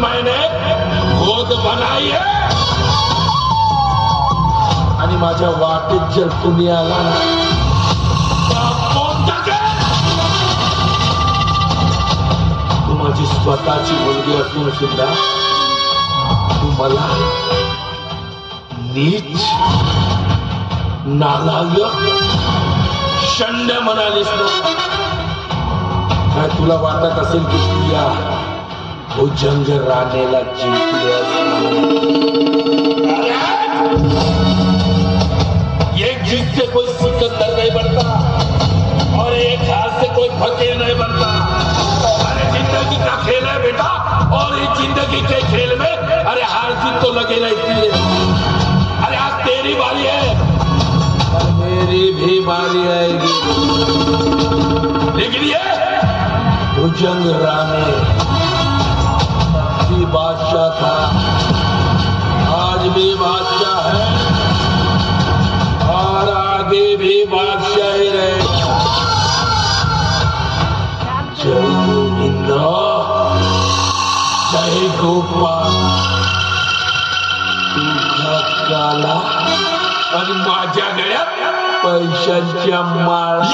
मैंने खुद बनाई है आणि माझ्या वाटेत जर तुम्ही आला तू माझी स्वतःची मुलगी असून सुद्धा तू मला नीच नालायक शंड म्हणालीस ना काय तुला वाटत असेल की तू या भुजंग राणेला जिंकल्यास एक जीत से कोई सिकंदर नहीं बनता और एक हार से कोई फकीर नहीं बनता। अरे जिंदगी का खेल है बेटा और इस जिंदगी के खेल में अरे हार जीत तो लगे रहती है। अरे आज तेरी बारी है और मेरी भी बारी आएगी लेकिन ये भुजंग राणे भी बादशाह था आज भी बादशाह है और आगे भी बादशाह ही रहेगा। जय गोविंद जय गोपाल तुझा काला आणि माझ्या गळ्यात पैशांच्या माळा।